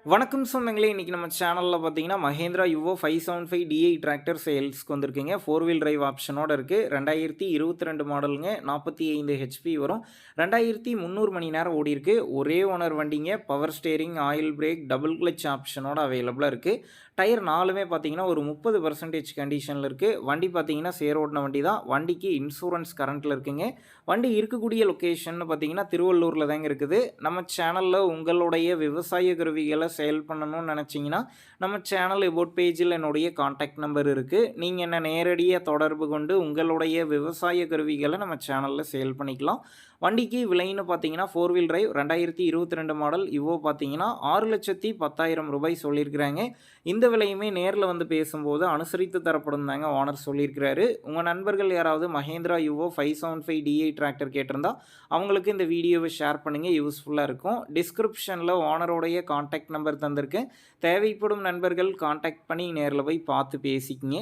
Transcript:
வணக்கம் சொந்தங்களே! இன்னைக்கு நம்ம சேனல்ல பார்த்தீங்கன்னா, மஹேந்திரா யுவோ 575 டிஐ டிராக்டர் சேல்ஸ்க்கு வந்திருக்குங்க. 4 வீல் டிரைவ் ஆப்ஷனோட இருக்கு. 2022 மாடலுங்க. 45 ஹெச்பி வரும். 2300 மணி நேரம் ஓடியிருக்கு. ஒரே ஓனர் வண்டிங்க. Power steering, oil brake, double clutch ஆப்ஷனோட அவைலபிளா இருக்கு. டயர் 4மே பார்த்தீங்கன்னா, ஒரு 30% கண்டிஷன்ல இருக்கு. வண்டி பார்த்தீங்கன்னா, சேர் ஓட்டுன வண்டி தான். வண்டிக்கு இன்சூரன்ஸ் கரண்ட்ல இருக்குங்க. வண்டி இருக்கக்கூடிய லொகேஷன்னு பார்த்தீங்கன்னா, திருவள்ளூர்ல தாங்க இருக்குது. நம்ம சேனல்ல உங்களுடைய விவசாய கருவிகள சேல் பண்ணணும்னு நெனச்சீங்கன்னா, நம்ம சேனல் எபோட் பேஜில என்னுடைய கான்டாக்ட் நம்பர் இருக்கு. நீங்க என்ன நேரடியா தொடர்பு கொண்டு உங்களுடைய விவசாய கருவிகள நம்ம சேனல்ல சேல் பண்ணிக்கலாம். வண்டிக்கு விலைன்னு பார்த்தீங்கன்னா, 4 வீல் டிரைவ் 2022 மாடல் யுவோ பார்த்தீங்கன்னா, ரூ. 6,10,000 சொல்லியிருக்கிறாங்க. இந்த விலையுமே நேர்ல வந்து பேசும்போது அனுசரித்து தரப்படும் தாங்க ஓனர் சொல்லியிருக்கிறாரு. உங்க நண்பர்கள் யாராவது மஹேந்திரா யுவோ 575 டிஐ டிராக்டர் கேட்டிருந்தா, அவங்களுக்கு இந்த வீடியோவ ஷேர் பண்ணுங்க. யூஸ்ஃபுல்லா இருக்கும். டிஸ்கிரிப்ஷன்ல ஓனருடைய கான்டாக்ட் நம்பர் தந்திருக்கேன். தேவைப்படும் நண்பர்கள் கான்டாக்ட் பண்ணி நேர்ல போய் பார்த்து பேசிக்கங்க.